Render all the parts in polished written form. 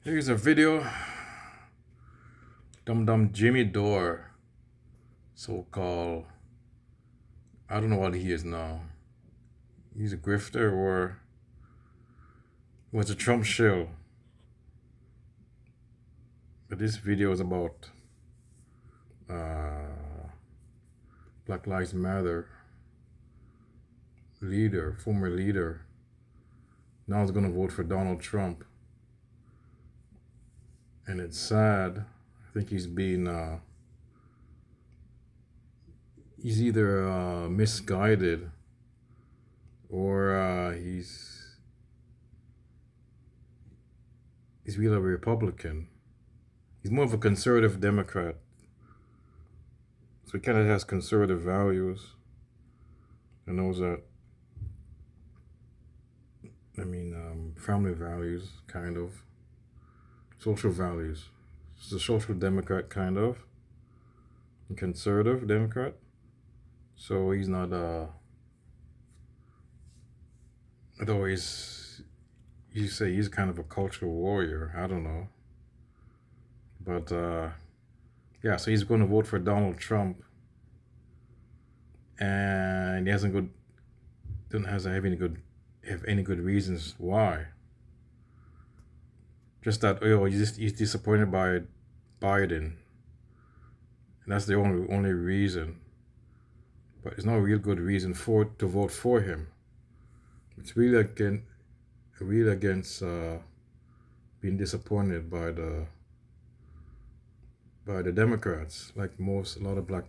Here's a video. Dum Jimmy Dore, so-called. I don't know what he is now. He's a grifter or was a Trump shill. But this video is about Black Lives Matter leader, former leader. Now he's gonna vote for Donald Trump, and it's sad. I think he's either misguided or he's really a Republican. He's more of a conservative Democrat, so he kind of has conservative values. And knows that. Family values, kind of. Social values. He's a social Democrat, kind of. A conservative Democrat. So he's not, although you say he's kind of a cultural warrior. I don't know. But, yeah, so he's going to vote for Donald Trump. And he doesn't have any good reasons why. Just that he's disappointed by Biden, and that's the only reason. But there's no real good reason to vote for him. It's really against being disappointed by the Democrats, like a lot of black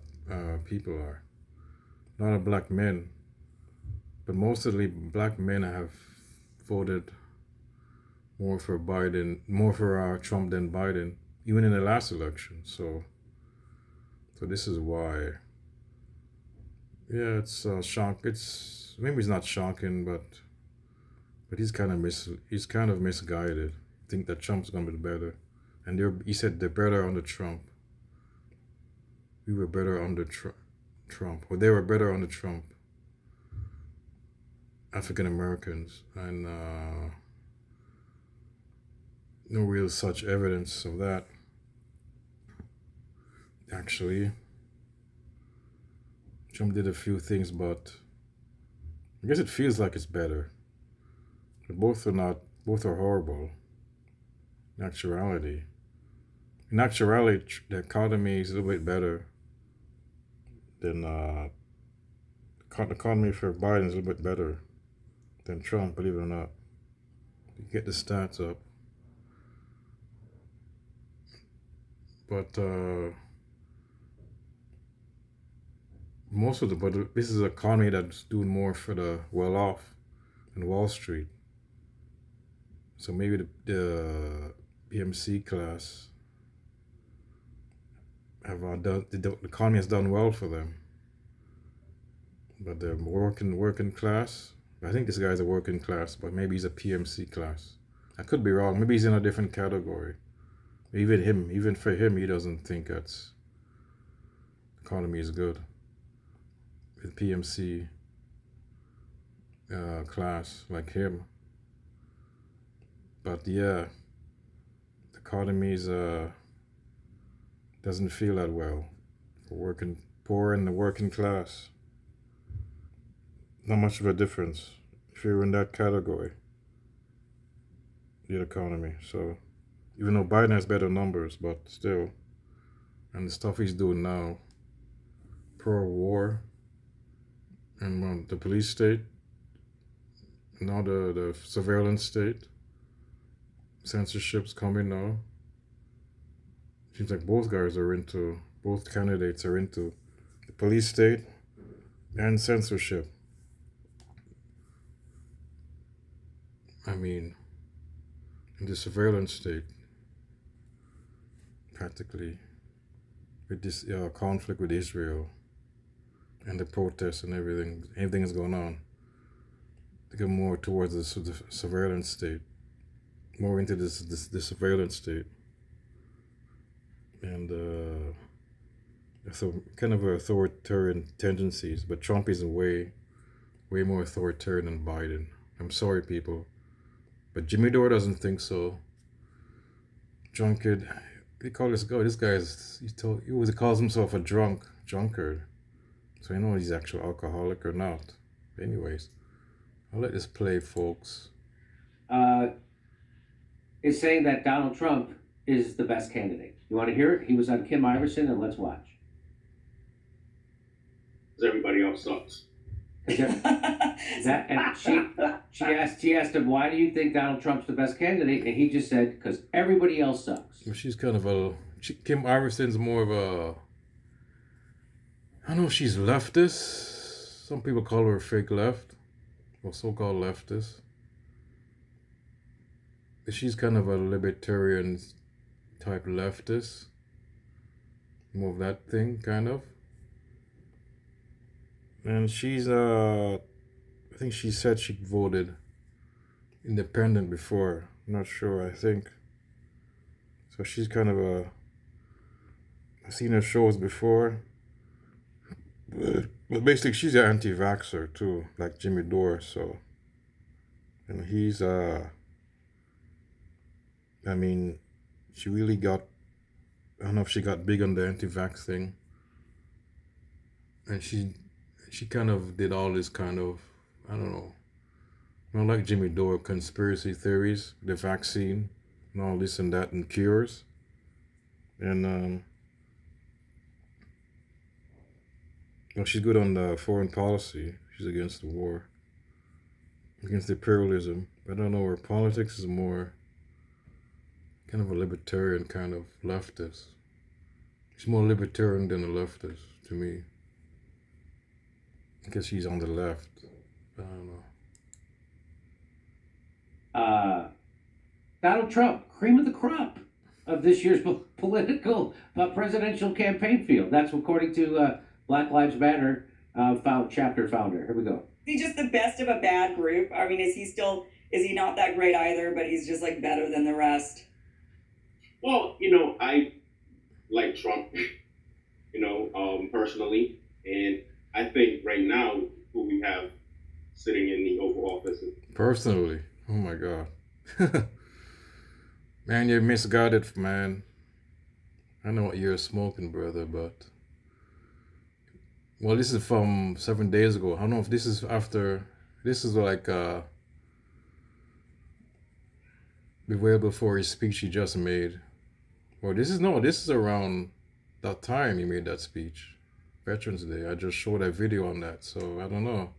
people are. A lot of black men, but mostly black men have voted more for Trump than Biden, even in the last election. So this is why. Yeah, it's shock. Maybe it's not shocking, but he's kind of misguided. I think that Trump's gonna be better, and he said they're better under Trump. We were better under Trump, or they were better under Trump. African Americans, and no real such evidence of that. Actually, Trump did a few things, but I guess it feels like it's better. But both are horrible. In actuality, the economy is a little bit better than the economy for Biden is a little bit better than Trump, believe it or not. You get the stats up. But this is an economy that's doing more for the well-off than Wall Street. So maybe the PMC class the economy has done well for them. But the working class, I think this guy's a working class, but maybe he's a PMC class. I could be wrong. Maybe he's in a different category. Even for him, he doesn't think the economy is good. With PMC class like him. But yeah, the economy doesn't feel that well for poor and the working class. Not much of a difference if you're in that category, the economy. So even though Biden has better numbers, but still, and the stuff he's doing now, pro-war, and the police state, now the surveillance state, censorship's coming now. Seems like both candidates are into the police state and censorship. In the surveillance state, practically, with this conflict with Israel and the protests and everything is going on. They go more towards the surveillance state, more into the surveillance state, and so kind of authoritarian tendencies. But Trump is way more authoritarian than Biden. I'm sorry, people. But Jimmy Dore doesn't think so. drunkard. They call this guy. This guy is he calls himself a drunkard. So I know he's actual alcoholic or not. Anyways, I'll let this play, folks. Is saying that Donald Trump is the best candidate. You want to hear it? He was on Kim Iverson, and let's watch. Because everybody else sucks. And she asked him, why do you think Donald Trump's the best candidate? And he just said, because everybody else sucks. Well, she's kind of Kim Iverson's more of a, I don't know if she's leftist. Some people call her fake left, or so-called leftist. But she's kind of a libertarian type leftist. More of that thing, kind of. And she's, I think she said she voted independent before. I'm not sure, I think. So she's kind of I've seen her shows before. But basically, she's an anti-vaxxer too, like Jimmy Dore, so. And he's, I mean, she really got, I don't know if she got big on the anti-vax thing. And she kind of did all this kind of, I don't know, not like Jimmy Dore, conspiracy theories, the vaccine, and all this and that, and cures. And, well, she's good on the foreign policy. She's against the war, against imperialism. I don't know, her politics is more kind of a libertarian kind of leftist. She's more libertarian than a leftist, to me. I guess she's on the left. I don't know. Donald Trump, cream of the crop of this year's presidential campaign field. That's according to Black Lives Matter chapter founder. Here we go. Is he just the best of a bad group? I mean, is he not that great either, but he's just like better than the rest? Well, I like Trump, personally, and I think right now who we have sitting in the Oval Office. Personally, oh my God, man, you're misguided, man. I know what you're smoking, brother, but well, this is from 7 days ago. I don't know if this is after. This is like way before his speech he just made. Well, this is around that time he made that speech. Veterans Day. I just showed that video on that, so I don't know.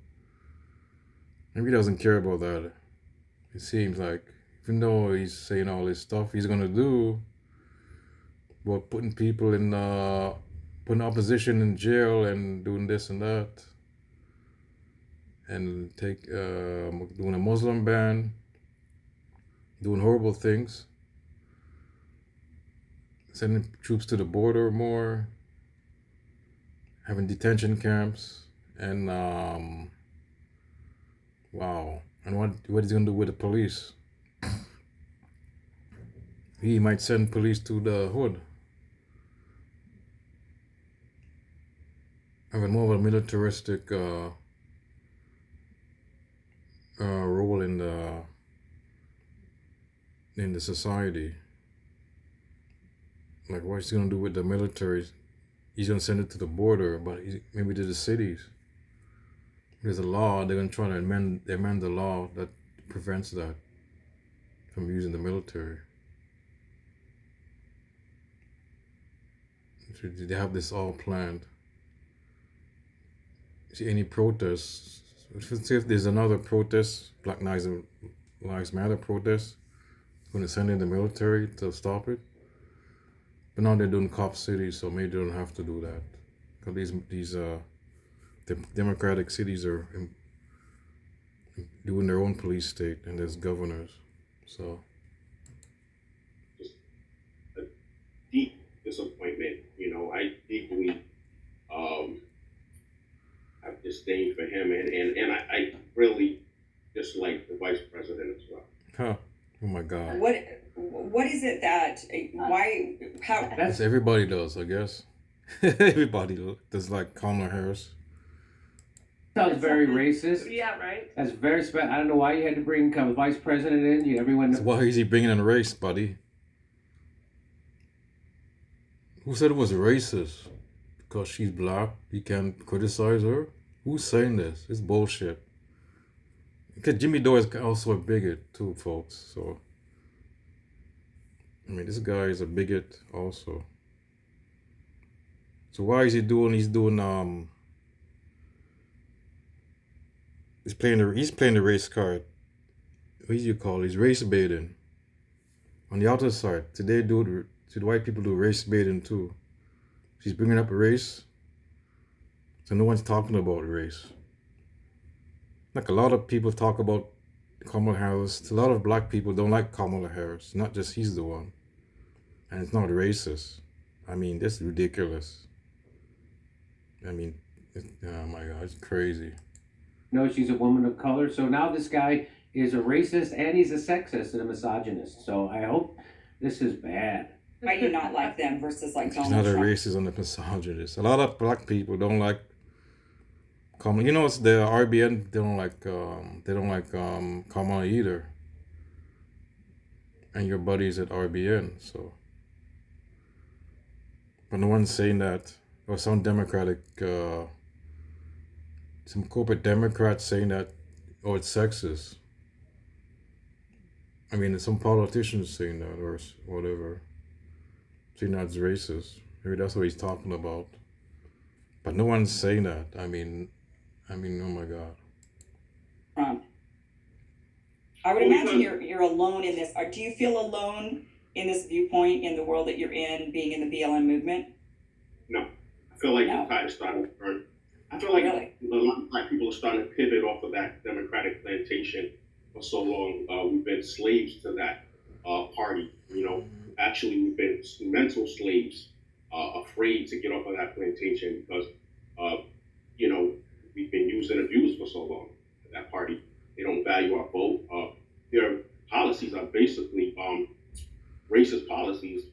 Maybe he doesn't care about that. It seems like, even though he's saying all this stuff he's gonna do, about putting people in, putting opposition in jail and doing this and that, and doing a Muslim ban, doing horrible things, sending troops to the border more, having detention camps, and wow, and what he's gonna do with the police? He might send police to the hood, having more of a militaristic role in the society. Like, what he's gonna do with the military? He's gonna send it to the border, but maybe to the cities. There's a law. They're gonna try to amend the law that prevents that from using the military. So they have this all planned. See any protests? See if there's another protest, Black Lives Matter protest, going to send in the military to stop it. But now they're doing cop cities, so maybe they don't have to do that. Because these democratic cities are doing their own police state, and there's governors. So just a deep disappointment. I deeply have disdain for him, and I really dislike the vice president as well. Huh. Oh my God. What is it that how That's everybody does, I guess. Everybody does, like Kamala Harris. Sounds very racist. Yeah, right. That's very I don't know why you had to bring vice president in. Everyone. So why is he bringing in race, buddy? Who said it was racist? Because she's black, you can't criticize her? Who's saying this? It's bullshit. Because Jimmy Dore is also a bigot too, folks. So, I mean, this guy is a bigot also. So why is he doing? He's doing He's playing the race card. What do you call it? He's race baiting. On the other side, today to the white people do race baiting too. She's bringing up a race, so no one's talking about race. Like a lot of people talk about Kamala Harris. A lot of black people don't like Kamala Harris. Not just he's the one, and it's not racist. I mean, that's ridiculous. I mean, oh my God, it's crazy. No, she's a woman of color. So now this guy is a racist and he's a sexist and a misogynist. So I hope this is bad. Why do you not like them versus like She's Donald not a Trump? racist and a misogynist. A lot of black people don't like Kamala. You know, it's the RBN. They don't like Kamala either. And your buddies at RBN. So, but no one's saying that. Or some some corporate Democrats saying that, oh, it's sexist. I mean, some politicians saying that or whatever. Saying that's racist. Maybe that's what he's talking about. But no one's saying that. I mean, oh my God. Trump. I would imagine you're alone in this. Do you feel alone in this viewpoint in the world that you're in, being in the BLM movement? No, I feel like No. the tide is starting to turn. I feel like Really? a lot of black people are starting to pivot off of that Democratic plantation for so long. We've been slaves to that party. You know, actually, we've been mental slaves, afraid to get off of that plantation because, you know, we've been used and abused for so long. That party, they don't value our vote. Their policies are basically racist policies.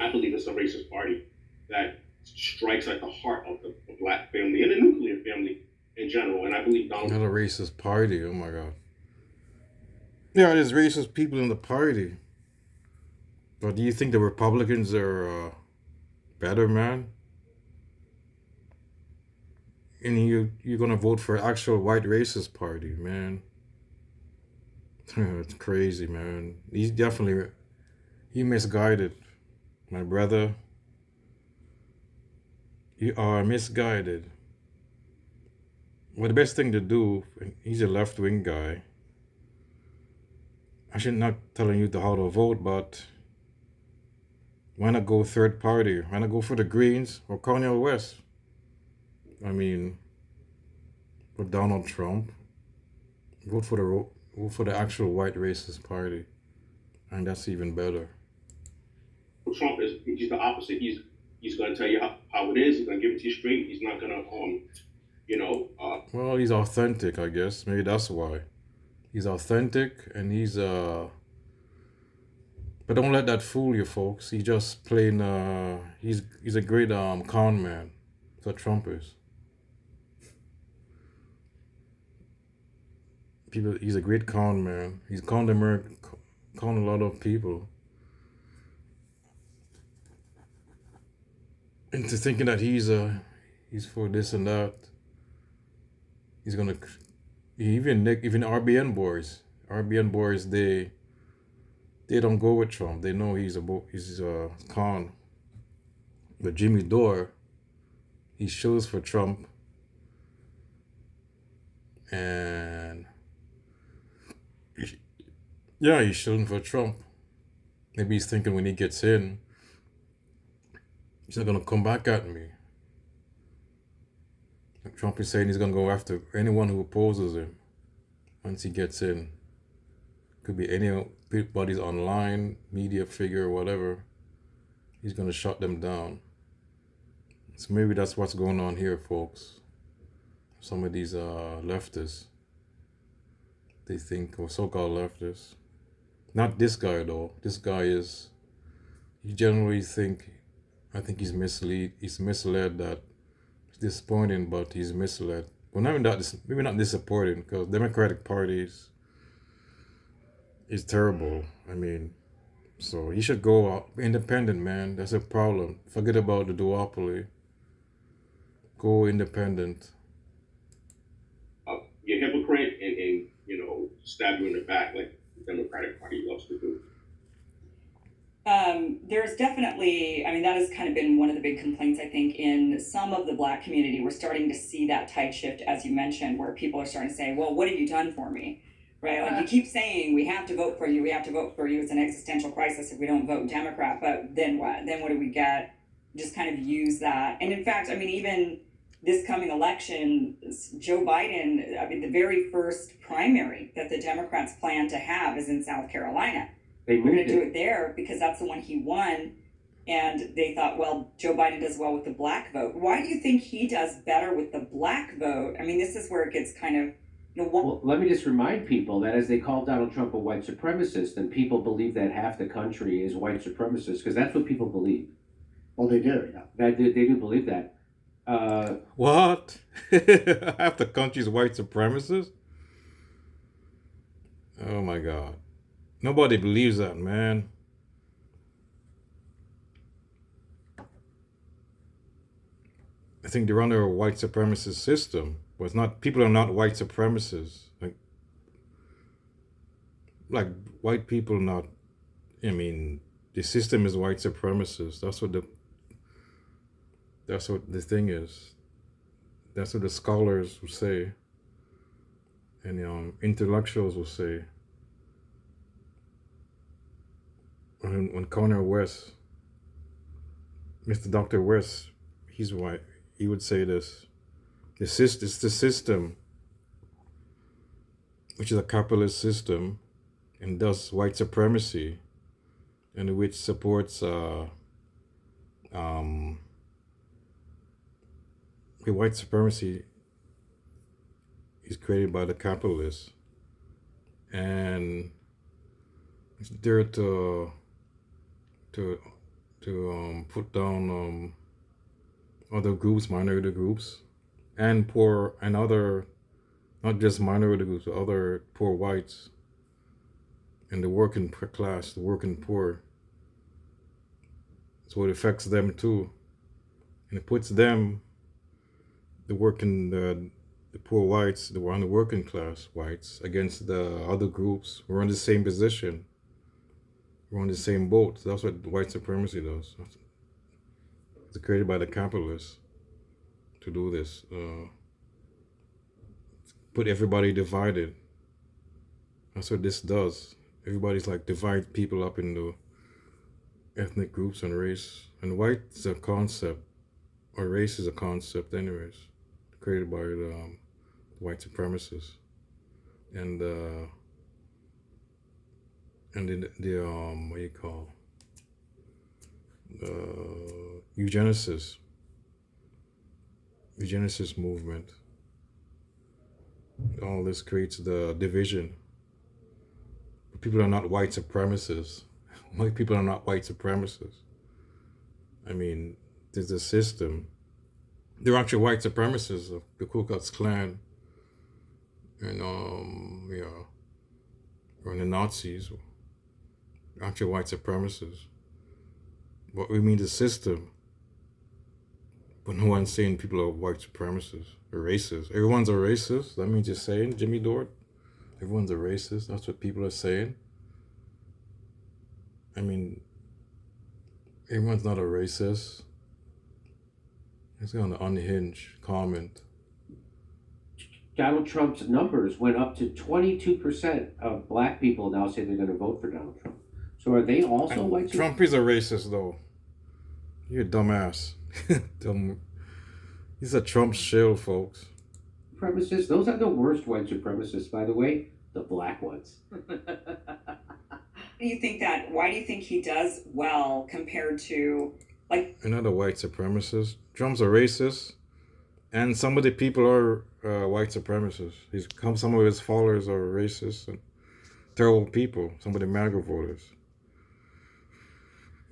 I believe it's a racist party that strikes at the heart of the black family and the nuclear family in general. And I believe Donald Not a racist party. Oh my God. Yeah, there's racist people in the party. But do you think the Republicans are better, man? And you're gonna vote for an actual white racist party, man. It's crazy, man. He misguided, my brother. You are misguided. Well, the best thing to do, he's a left-wing guy. I should not telling you how to vote, but why not go third party? Why not go for the Greens or Cornel West? I mean, for Donald Trump, vote for the actual white racist party, and that's even better. Trump he's the opposite. He's going to tell you how it is. He's going to give it to you straight. He's not going to Well, he's authentic, I guess. Maybe that's why. He's authentic, and but don't let that fool you, folks. He's just plain. He's a great con man. That's what Trump is. He's a great con man. He's conned America, conned a lot of people into thinking that he's for this and that. He's gonna even RBN boys. They don't go with Trump. They know he's a con. But Jimmy Dore, he shows for Trump, and yeah, he's shilling for Trump. Maybe he's thinking when he gets in, he's not gonna come back at me. Trump is saying he's gonna go after anyone who opposes him once he gets in. Could be anybody's online, media figure, whatever. He's gonna shut them down. So maybe that's what's going on here, folks. Some of these leftists, they think, or so-called leftists. Not this guy though. This guy he generally I think he's misled that it's disappointing, but he's misled. Well, maybe not disappointing, because Democratic Party is terrible. I mean, So he should go out independent, man. That's a problem. Forget about the duopoly. Go independent. You're a hypocrite and stab you in the back like the Democratic Party loves to do. There's definitely, I mean, that has kind of been one of the big complaints, I think, in some of the Black community. We're starting to see that tide shift, as you mentioned, where people are starting to say, well, what have you done for me? Right? Like, you keep saying, we have to vote for you, we have to vote for you. It's an existential crisis if we don't vote Democrat, but then what? Then what do we get? Just kind of use that. And in fact, I mean, even this coming election, Joe Biden, I mean, the very first primary that the Democrats plan to have is in South Carolina. They We're going moved to do it. it there because that's the one he won. And they thought, well, Joe Biden does well with the Black vote. Why do you think he does better with the Black vote? I mean, this is where it gets kind of, Well, let me just remind people that as they call Donald Trump a white supremacist, and people believe that half the country is white supremacists, because that's what people believe. Well, they do, yeah. That they do believe that. What? Half the country's white supremacists? Oh my God. Nobody believes that, man. I think they're under a white supremacist system. But it's not, people are not white supremacists. Like white people not, I mean, the system is white supremacist. That's what the thing is. That's what the scholars will say. And intellectuals will say. When Cornel West, Mr. Dr. West, he's white, he would say this. It's the system, which is a capitalist system, and thus white supremacy, and which supports the white supremacy is created by the capitalists, and it's there to put down other groups, minority groups, and poor, and other, not just minority groups, but other poor whites, and the working class, the working poor. So it affects them too, and it puts them, the poor whites, the working class whites, against the other groups. We're in the same position. We're on the same boat. So that's what white supremacy does. It's created by the capitalists to do this. Put everybody divided. That's what this does. Everybody's like divide people up into ethnic groups and race. And white is a concept, or race is a concept anyways, created by the white supremacists. And the what do you call, eugenicist movement. All this creates the division. People are not white supremacists. White people are not white supremacists. I mean, there's a system. They're actually white supremacists of the Ku Klux Klan, and or the Nazis. Actually white supremacists. But we mean the system. But no one's saying people are white supremacists or racist. Everyone's a racist. That means you're saying, Jimmy Dort, everyone's a racist. That's what people are saying. I mean, everyone's not a racist. It's on the unhinged comment. Donald Trump's numbers went up to 22% of black people now say they're going to vote for Donald Trump. So are they also white? Trump is a racist, though. You're a dumbass. He's a Trump shill, folks. Supremacists, those are the worst white supremacists, by the way, the black ones. do you think that, why do you think he does well compared to, like, Another white supremacist. Trump's a racist, and some of the people are white supremacists. Some of his followers are racist and terrible people. Some of the MAGA voters.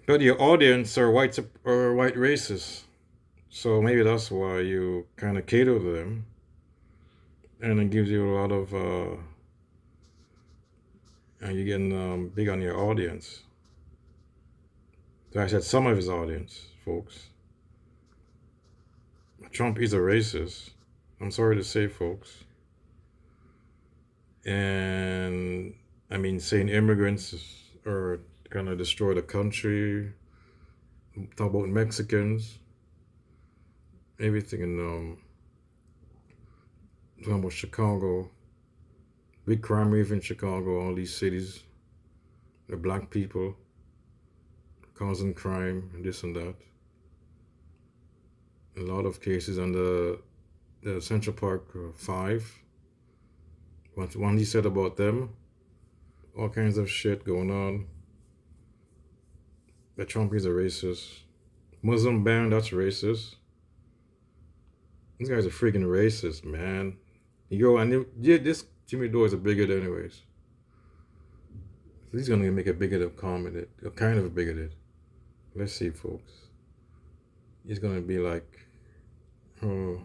But your audience are white racists, so maybe that's why you kind of cater to them, and it gives you a lot of. And you're getting big on your audience. So I said some of his audience, folks. Trump is a racist. I'm sorry to say, folks. And I mean, saying immigrants are gonna destroy the country. Talk about Mexicans. Everything in talking about Chicago. Big crime rate in Chicago. All these cities. The black people causing crime and this and that. A lot of cases on the Central Park 5. What one he said about them, all kinds of shit going on. That Trump is a racist. Muslim ban, that's racist. These guys are freaking racist, man. You go and this Jimmy Dore is a bigot anyways. He's gonna make a bigoted comment, a kind of a bigoted. Let's see, folks. He's gonna be like, oh,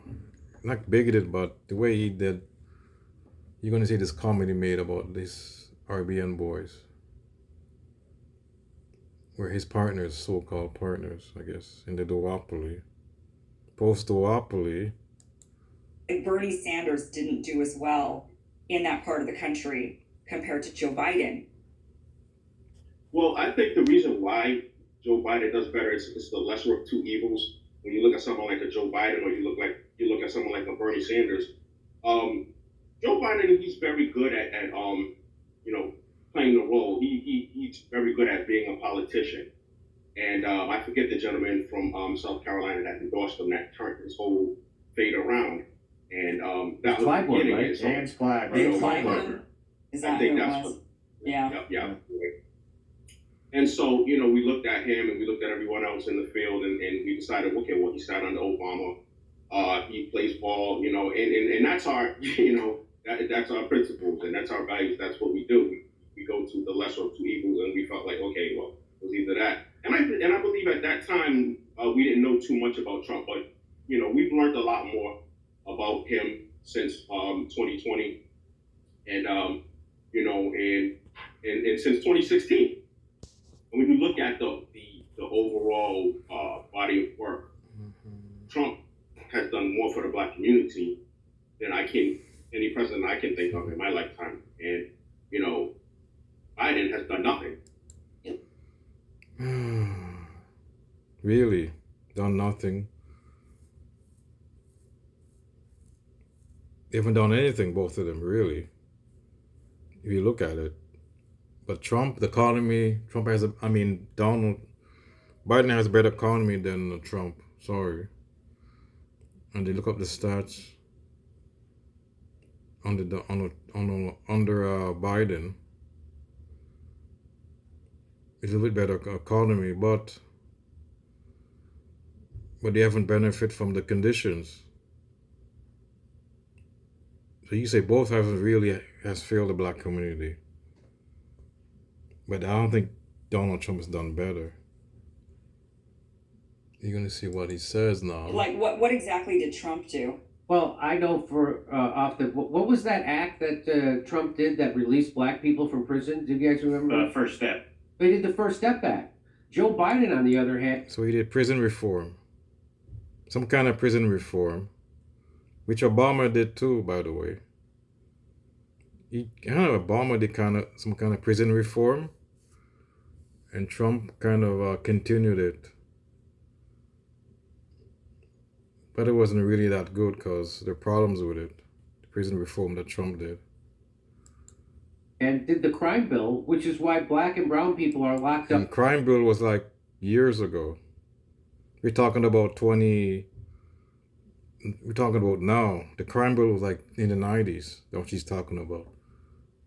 not bigoted, but the way he did. You're gonna see this comedy made about these RBN boys, where his partners, so-called partners, I guess, in the duopoly, post-duopoly. Bernie Sanders didn't do as well in that part of the country compared to Joe Biden. Well, I think the reason why Joe Biden does better is the lesser of two evils. When you look at someone like a Joe Biden, or you look at someone like a Bernie Sanders, Joe Biden, he's very good at playing the role. He's very good at being a politician. And I forget the gentleman from South Carolina that endorsed him that turned his whole fate around. And that was the beginning. Right? So, James Clyburn. James Clyburn. Is that I think who it that's was? what. Yeah. Yeah. And so, we looked at him and we looked at everyone else in the field, and we decided, okay, well, he sat under Obama. He plays ball, and that's our, that's our principles and that's our values. That's what we do. We go to the lesser of two evils, and we felt like, okay, well, it was either that. And I believe at that time we didn't know too much about Trump, but we've learned a lot more about him since 2020, and and since 2016. And when you look at the overall body of work, Trump has done more for the black community than any president I can think of in my lifetime. And, Biden has done nothing. Really? Done nothing? They haven't done anything, both of them, really. If you look at it. But Trump, the economy, Biden has a better economy than Trump. Sorry. And they look up the stats under Biden. It's a little bit better economy, but they haven't benefited from the conditions. So you say both has failed the black community. But I don't think Donald Trump has done better. You're gonna see what he says now. Like what exactly did Trump do? Well, I know what was that act that Trump did that released black people from prison? Do you guys remember? First Step. They did the First Step Act. Joe Biden, on the other hand. So he did prison reform. Some kind of prison reform. Which Obama did too, by the way. Obama did some kind of prison reform. And Trump kind of continued it. But it wasn't really that good because there are problems with it. The prison reform that Trump did. And did the crime bill, which is why black and brown people are locked up. And crime bill was like years ago. We're talking about now. The crime bill was like in the 90s. That's what he's talking about.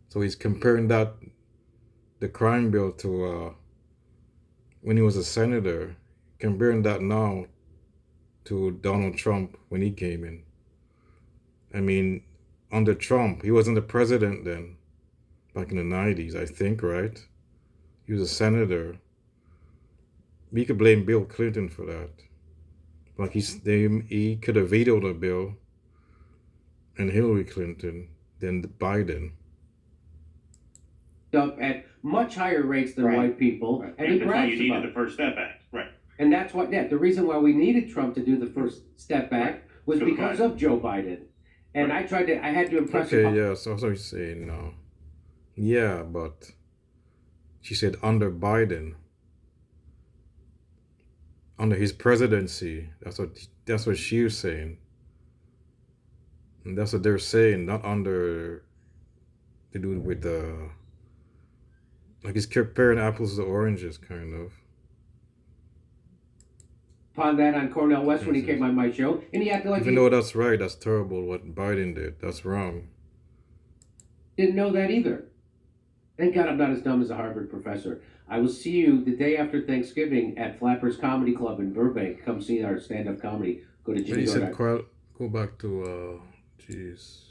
So he's comparing the crime bill to when he was a senator, comparing that now to Donald Trump when he came in. I mean, under Trump, he wasn't the president then, back in the 90s, I think, right? He was a senator. We could blame Bill Clinton for that. Like he could have vetoed a bill, and Hillary Clinton, then Biden. Up at much higher rates than Right. white people, and he That's why you brags about needed it. the First Step Act, right? And that's what, the reason why we needed Trump to do the First Step Back was Joe because Biden. of Joe Biden. And I had to impress Okay, upon, yeah, so that's what he's saying now. Yeah, but she said under Biden, under his presidency. That's what she was saying. And that's what they're saying, not under the dude with the, like he's comparing apples to oranges, kind of. that on Cornel West when he came on my show, and he acted like Even he though that's right, that's terrible what Biden did. That's wrong. didn't know that either. Thank God I'm not as dumb as a Harvard professor. I will see you the day after Thanksgiving at Flappers Comedy Club in Burbank. Come see our stand-up comedy. Go to But Jimmy he said, Dore. go back to, jeez.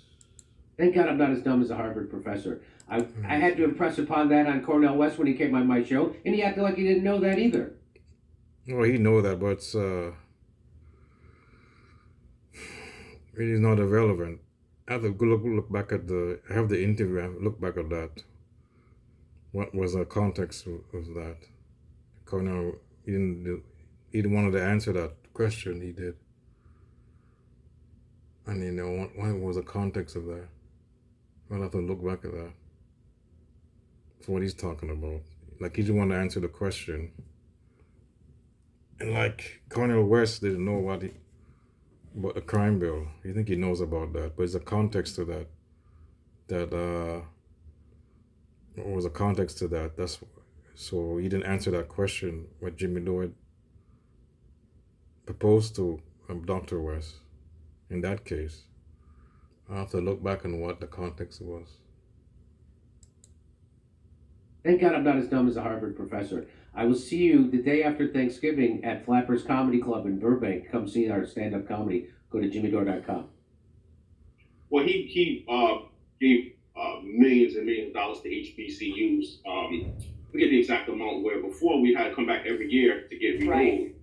Thank God I'm not as dumb as a Harvard professor. I had to impress upon that on Cornel West when he came on my show, and he acted like he didn't know that either. Well, he know that, but it's really not irrelevant. I have to go look back at I have the interview, I have to look back at that. What was the context of that? Cornel, he didn't want to answer that question, he did. And you know, what was the context of that? I'll have to look back at that. For what he's talking about. Like, he didn't want to answer the question. And like, Cornel West didn't know about the crime bill. You think he knows about that, but it's a context to that. What was the context to that? So he didn't answer that question, what Jimmy Dore proposed to Dr. West. In that case, I'll have to look back on what the context was. Thank God I'm not as dumb as a Harvard professor. I will see you the day after Thanksgiving at Flappers Comedy Club in Burbank. Come see our stand-up comedy. Go to jimmydore.com. Well, he gave millions and millions of dollars to HBCUs. I forget the exact amount, where before we had to come back every year to get renewed. Right.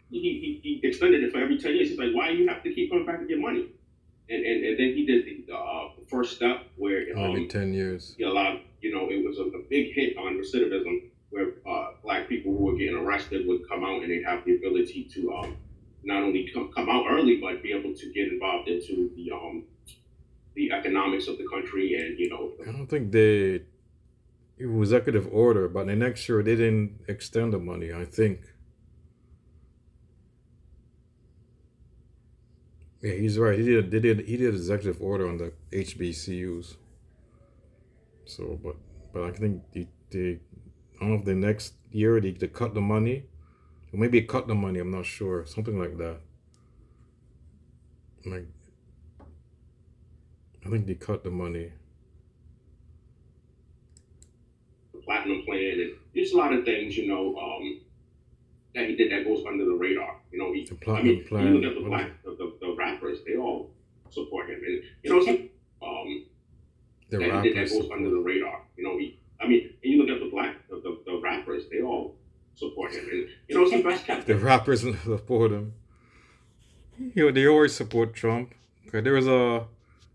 He extended it for every 10 years. He's like, why do you have to keep coming back to get money? And then he did the first step where Maybe 10 years. he allowed, it was a big hit on recidivism, where black people who were getting arrested would come out and they'd have the ability to not only come out early, but be able to get involved into the economics of the country. And I don't think it was executive order, but the next year they didn't extend the money, I think. Yeah, he's right. He did executive order on the HBCUs. So, but I think I don't know if the next year they cut the money, or maybe cut the money. I'm not sure. Something like that. Like, I think they cut the money. the platinum plan, and there's a lot of things, that he did that goes under the radar. The platinum plan. You look at the rappers, they all support him, and The that he did that rappers. goes under the radar. And you look at the rappers, they all support him, and it's the best kept. The rappers support him. They always support Trump. Okay, there was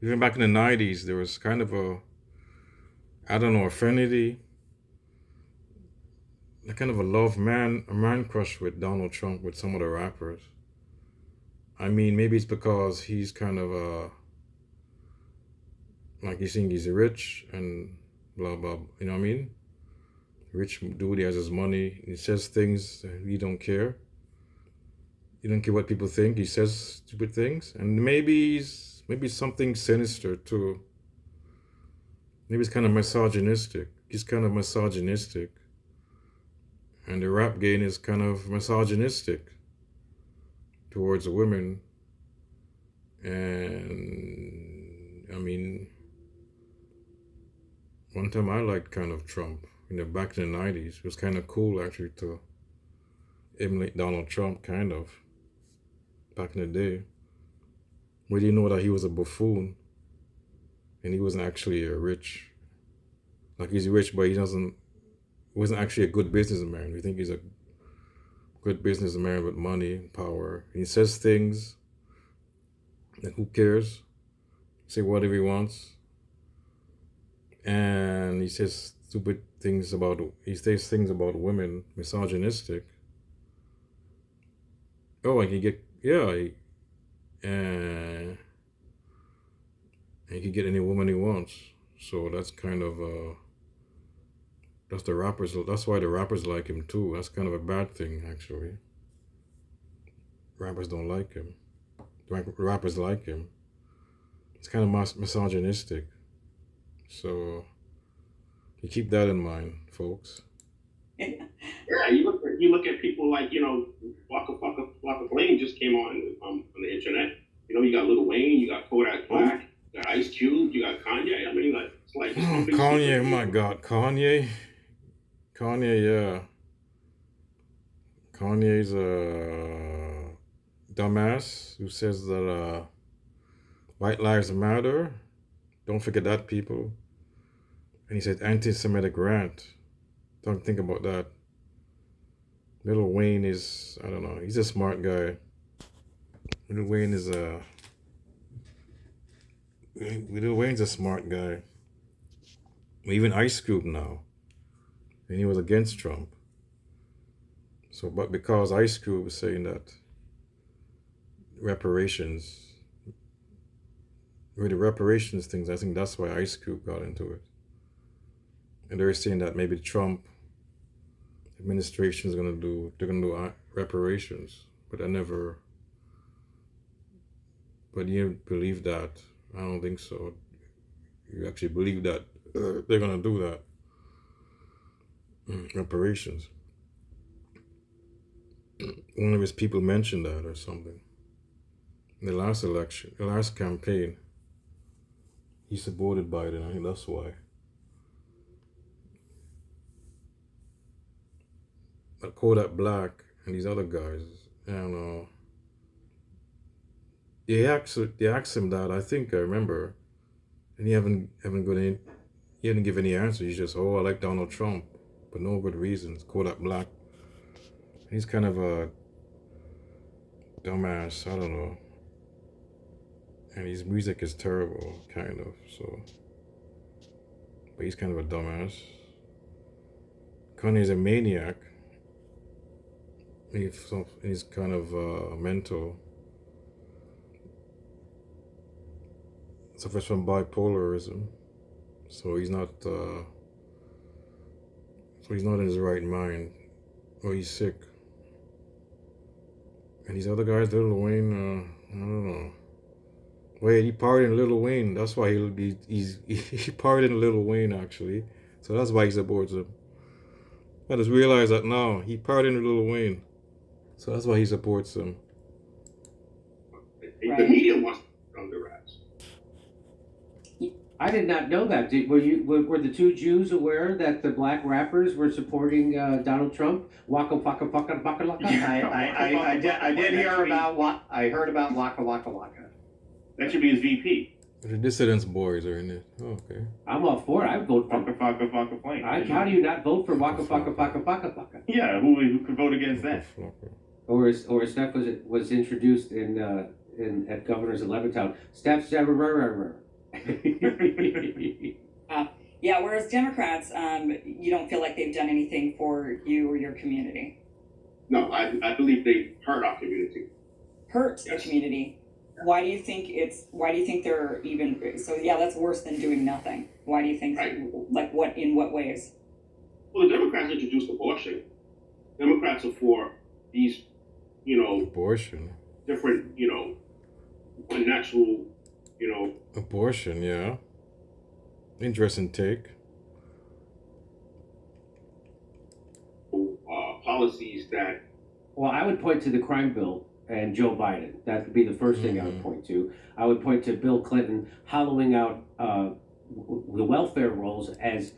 even back in the 90s, there was kind of affinity, a kind of a man crush with Donald Trump with some of the rappers. I mean, maybe it's because he's kind of like you think he's rich and blah blah. You know what I mean? Rich dude, he has his money. He says things that we don't care. He don't care what people think. He says stupid things, and maybe something sinister too. Maybe it's kind of misogynistic. He's kind of misogynistic. And the rap game is kind of misogynistic towards women. And I mean, one time I liked kind of Trump. Back in the 90s, it was kind of cool actually to emulate Donald Trump, kind of. Back in the day. We didn't know that he was a buffoon. And he wasn't actually rich. Like, he's rich, but he wasn't actually a good businessman. We think he's a good businessman with money and power. He says things, and who cares? Say whatever he wants. And he says stupid he says things about women, misogynistic. Oh, and he get and he can get any woman he wants. So that's kind of that's why the rappers like him too. That's kind of a bad thing actually. Rappers don't like him. Rappers like him. It's kind of misogynistic. So you keep that in mind, folks. Yeah, you look at people like, you know, Waka Flame just came on the internet. You know, you got Lil Wayne, you got Kodak Black, you got Ice Cube, you got Kanye. I mean, like it's like Kanye, oh my God, Kanye, yeah. Kanye's a dumbass who says that white lives matter. Don't forget that, people. And he said anti-Semitic rant. Don't think about that. Lil Wayne is, I don't know, he's a smart guy. Lil Wayne's a smart guy. Even Ice Cube now. And he was against Trump. So, but because Ice Cube was saying that reparations, with the reparations things, I think that's why Ice Cube got into it. And they're saying that maybe Trump administration is gonna do reparations, but but you believe that? I don't think so. You actually believe that they're gonna do that? Reparations. One of his people mentioned that or something. In the last election, the last campaign, he supported Biden. I think that's why. But Kodak Black and these other guys, I don't know. They asked him that. I think I remember, and he didn't give any answer. He's just, oh, I like Donald Trump, but no good reasons. Kodak Black, he's kind of a dumbass. I don't know. And his music is terrible, kind of. So, but he's kind of a dumbass. Kanye's a maniac. He's kind of mental. Suffers from bipolarism, so he's not in his right mind, or he's sick. And these other guys, Lil Wayne, I don't know. Wait, he partied in Lil Wayne. That's why he partied in Lil Wayne actually. So that's why he supports him. I just realized that now. He partied in Lil Wayne. So that's why he supports him. The media wants to come to rats. I did not know that. Were the two Jews aware that the black rappers were supporting Donald Trump? Waka waka waka waka waka. I did hear about I heard about Waka Waka Waka. That should be his VP. The dissidents boys are in it. Oh, okay. I'm all for it. I would vote for. Waka Flame. How do you not vote for waka waka waka waka waka? Yeah, who could vote against that? Or as Steph was introduced in at Governor's in Levittown. Steph. Yeah, whereas Democrats, you don't feel like they've done anything for you or your community. No, I believe they hurt our community. Hurt the community. Why do you think they're even, so yeah, that's worse than doing nothing. Why do you think, Right. in what ways? Well, the Democrats introduced abortion. Democrats are for these, Abortion. different, unnatural, Abortion, yeah. Interesting take. policies that. Well, I would point to the crime bill and Joe Biden. That would be the first thing I would point to. I would point to Bill Clinton hollowing out the welfare rolls as.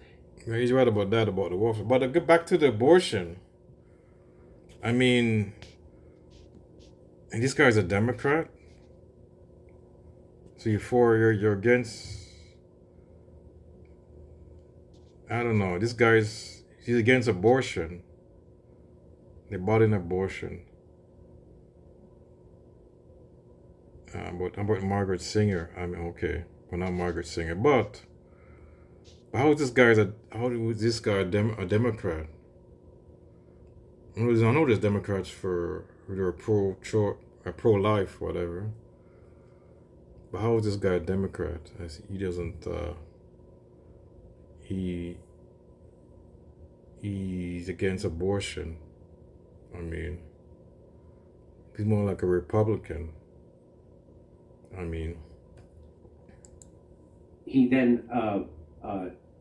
Yeah, he's right about that, about the welfare. But to get back to the abortion, I mean, and this guy's a Democrat. So you're against. I don't know. He's against abortion. They bought in abortion. About Margaret Singer. I mean, okay, well, not Margaret Singer, but How is this guy a Democrat? I know there's Democrats who are pro life, whatever. But how is this guy a Democrat? He doesn't. He's against abortion. I mean, he's more like a Republican. I mean, He then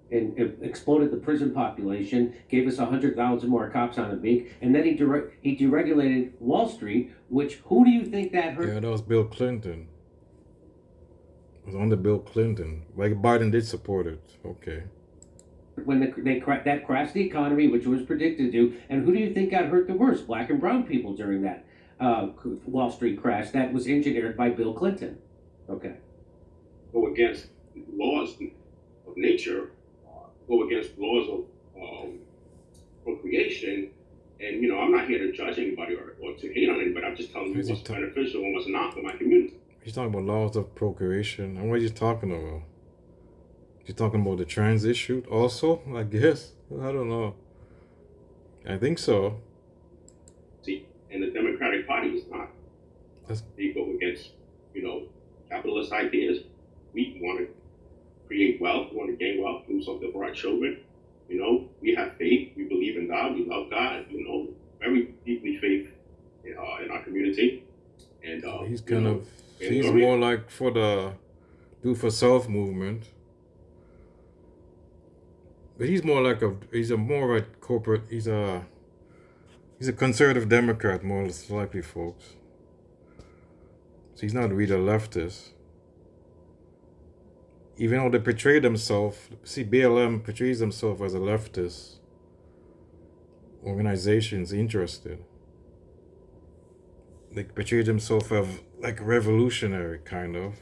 and exploded the prison population, gave us 100,000 more cops on a beat, and then he deregulated Wall Street. Which, who do you think that hurt? yeah, that was Bill Clinton. It was under Bill Clinton. Like Biden did support it. Okay. When that crashed the economy, which was predicted to, and who do you think got hurt the worst? Black and brown people during that Wall Street crash that was engineered by Bill Clinton. Okay. Go against laws of nature, go against laws of procreation. And, you know, I'm not here to judge anybody or to hate on anybody. I'm just telling you what's beneficial and what's not for my community. He's talking about laws of procreation. And what are you talking about? He's talking about the trans issue also, I guess. I don't know. I think so. See, and the Democratic Party is not. They go against, you know, capitalist ideas. We want to create wealth, we want to gain wealth, do something for our children. You know, we have faith, we believe in God, we love God, you know, very deeply faith in our community. And he's he's more like for the do for self movement. But he's more like he's more of a corporate, he's a conservative Democrat, more likely, folks. So he's not really a leftist. Even though they portray themselves, see, BLM portrays themselves as a leftist organizations interested. They portray themselves as like revolutionary, kind of,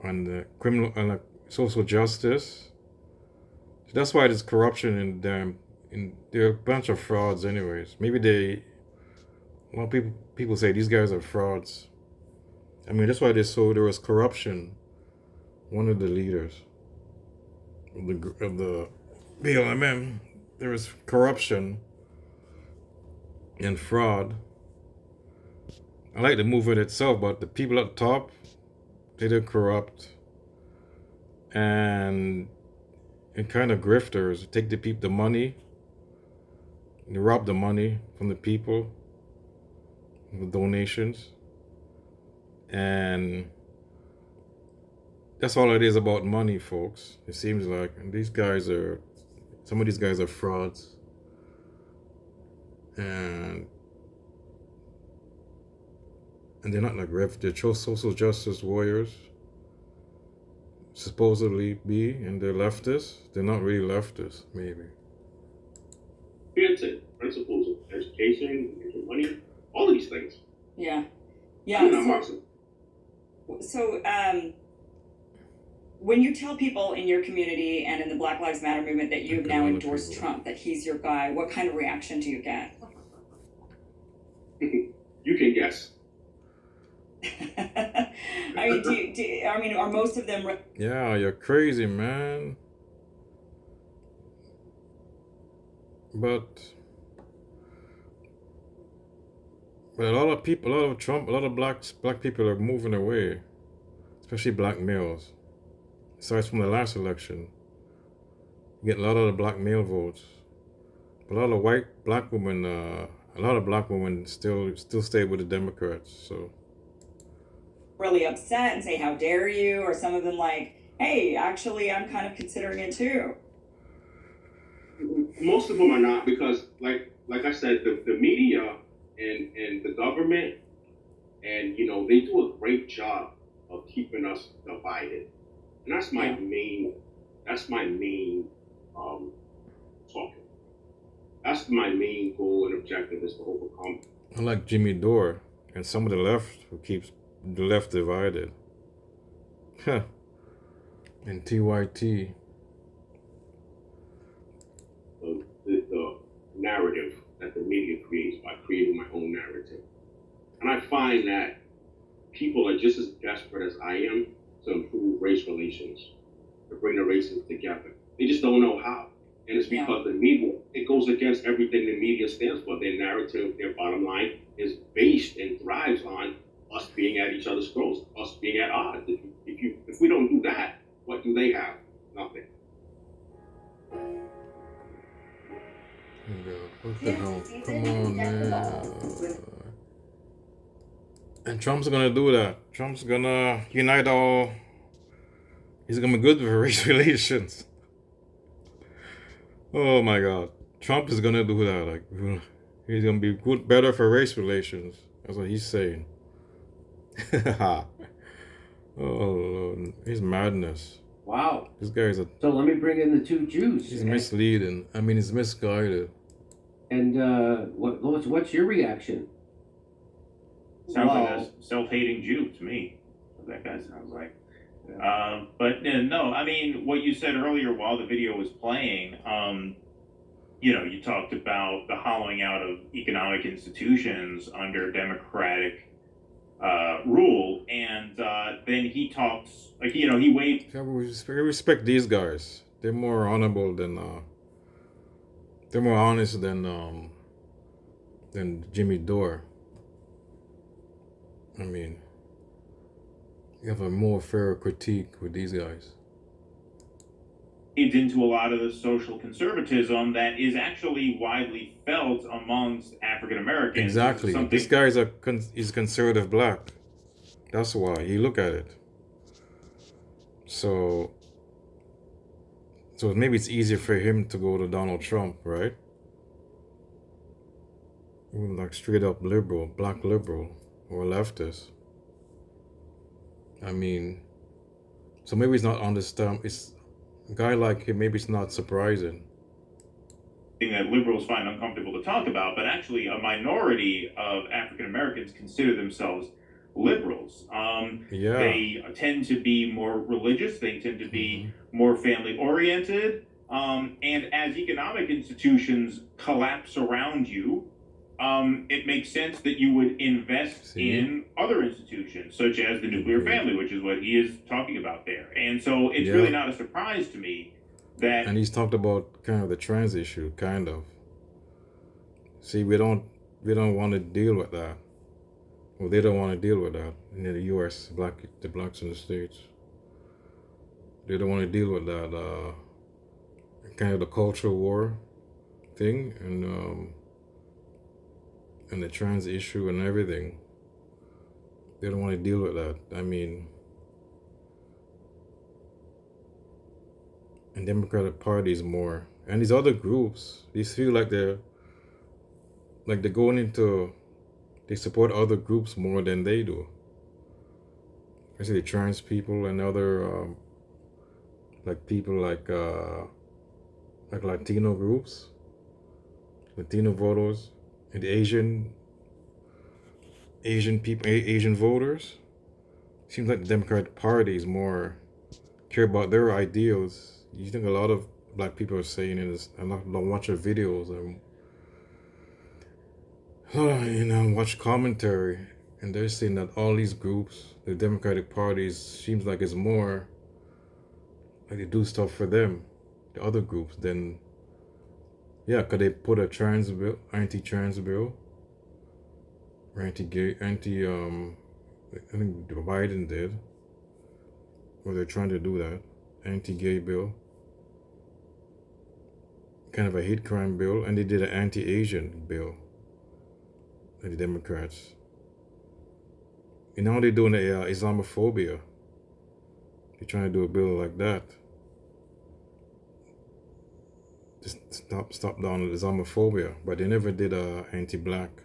on criminal and social justice. So that's why there's corruption in them. They're a bunch of frauds, anyways. Maybe a lot of people say these guys are frauds. I mean, that's why there was corruption. One of the leaders of the BLM, there was corruption and fraud. I like the movement itself, but the people at the top, they're corrupt and kind of grifters. Take the money, they rob the money from the people, the donations, and that's all it is about money, folks. It seems like, and some of these guys are frauds, and they're not like they're social justice warriors, supposedly and they're leftists. They're not really leftists, maybe. That's it. Principles of education, making money, all of these things. Yeah. So, when you tell people in your community and in the Black Lives Matter movement that you have now endorsed Trump, that he's your guy, what kind of reaction do you get? You can guess. I mean, are most of them? Yeah, you're crazy, man. But a lot of people, a lot of Trump, a lot of black people are moving away, especially black males. Aside from the last election, you get a lot of the black male votes. A lot of black women still stay with the Democrats. So really upset and say, "How dare you?" Or some of them like, "Hey, actually, I'm kind of considering it too." Most of them are not, because, like I said, the media and the government, and you know, they do a great job of keeping us divided, and that's my main talking. That's my main goal and objective, is to overcome. Unlike Jimmy Dore and some of the left who keeps the left divided. Huh. And TYT. The narrative that the media creates by creating my own narrative. And I find that people are just as desperate as I am to improve race relations. to bring the races together. They just don't know how. And it's because the media, it goes against everything the media stands for. Their narrative, their bottom line is based and thrives on us being at each other's throats, us being at odds. If we don't do that, what do they have? Nothing. What the hell? Come on, man. And Trump's gonna do that. Trump's gonna unite all. He's gonna be good for race relations. Oh my God, Trump is gonna do that. Like, he's gonna be good, better for race relations. That's what he's saying. Oh Lord, he's madness. Wow. This guy's a. So let me bring in the two Jews. He's misleading. I mean, he's misguided. And what's your reaction? Sounds like a self-hating Jew to me. What that guy sounds like. But no, I mean, what you said earlier while the video was playing, you talked about the hollowing out of economic institutions under Democratic rule, and then he talks, like, he waved. Yeah, we respect these guys. They're more honorable than. They're more honest than Jimmy Dore. I mean, you have a more fair critique with these guys. Leads into a lot of the social conservatism that is actually widely felt amongst African Americans. Exactly. This guy is conservative black. That's why you look at it. So maybe it's easier for him to go to Donald Trump, right? Like straight up liberal, black liberal, or leftist. I mean, so maybe it's not understand. It's a guy like him. Maybe it's not surprising. That liberals find uncomfortable to talk about, but actually a minority of African Americans consider themselves liberals. They tend to be more religious. They tend to be more family oriented. And as economic institutions collapse around you, it makes sense that you would invest in other institutions, such as the nuclear family, which is what he is talking about there. And so it's really not a surprise to me that. And he's talked about kind of the trans issue, kind of. See, we don't want to deal with that. Well, they don't want to deal with that in the U.S. The blacks in the States. They don't want to deal with that kind of the cultural war thing and the trans issue and everything. They don't want to deal with that. I mean, and Democratic Party is more, and these other groups, these feel like they're going into. They support other groups more than they do. Especially trans people and other people like Latino groups, Latino voters, and Asian people, Asian voters. Seems like the Democratic Party is more care about their ideals. You think a lot of black people are saying it is. I'm not watch their videos. Watch commentary, and they're saying that all these groups, the Democratic parties, seems like it's more like they do stuff for them, the other groups, than, could they put a anti-trans bill, or anti-gay, I think Biden did, or they're trying to do that, anti-gay bill, kind of a hate crime bill, and they did an anti-Asian bill. The Democrats. And now they're doing the Islamophobia. They're trying to do a bill like that. Just stop down the Islamophobia. But they never did a anti-black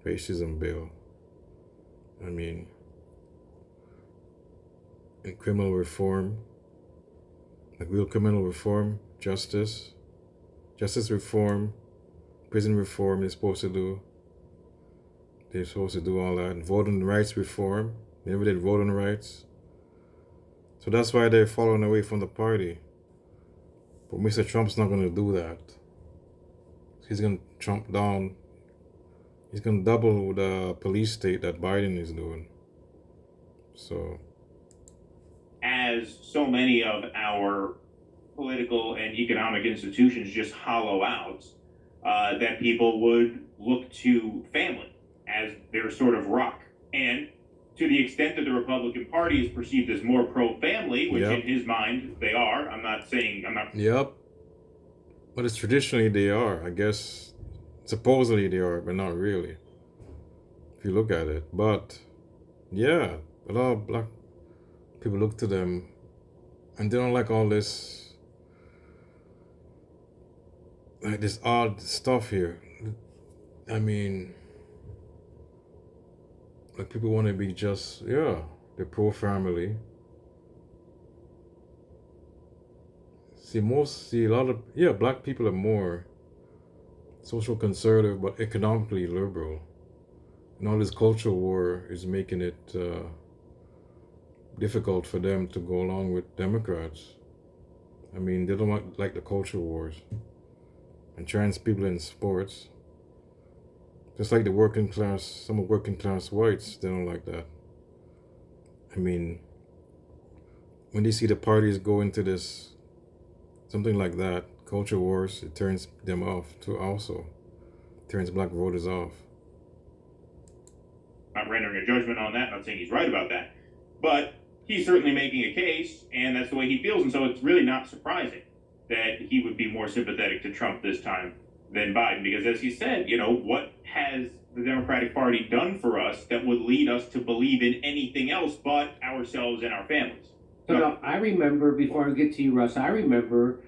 racism bill. I mean, in criminal reform, like real criminal reform, justice reform, prison reform they're supposed to do. They're supposed to do all that. And voting rights reform. They never did voting rights. So that's why they're falling away from the party. But Mr. Trump's not going to do that. He's going to trump down. He's going to double the police state that Biden is doing. So. As as so many of our political and economic institutions just hollow out, that people would look to family as their sort of rock. And to the extent that the Republican Party is perceived as more pro-family, which in his mind they are, I'm not. Yep. But it's traditionally they are, I guess. Supposedly they are, but not really. If you look at it. But, yeah, a lot of black people look to them and they don't like all this, like this odd stuff here. I mean, like people want to be just, they're pro-family. See, a lot of, black people are more social conservative, but economically liberal. And all this culture war is making it difficult for them to go along with Democrats. I mean, they don't like the culture wars. And trans people in sports. Just like the working class, some working class whites, they don't like that. I mean, when they see the parties go into this, something like that, culture wars, it turns them off too also. Turns black voters off. Not rendering a judgment on that, not saying he's right about that. But he's certainly making a case, and that's the way he feels. And so it's really not surprising that he would be more sympathetic to Trump this time than Biden. Because as he said, what has the Democratic Party done for us that would lead us to believe in anything else but ourselves and our families? So I remember, before I get to you, Russ, I remember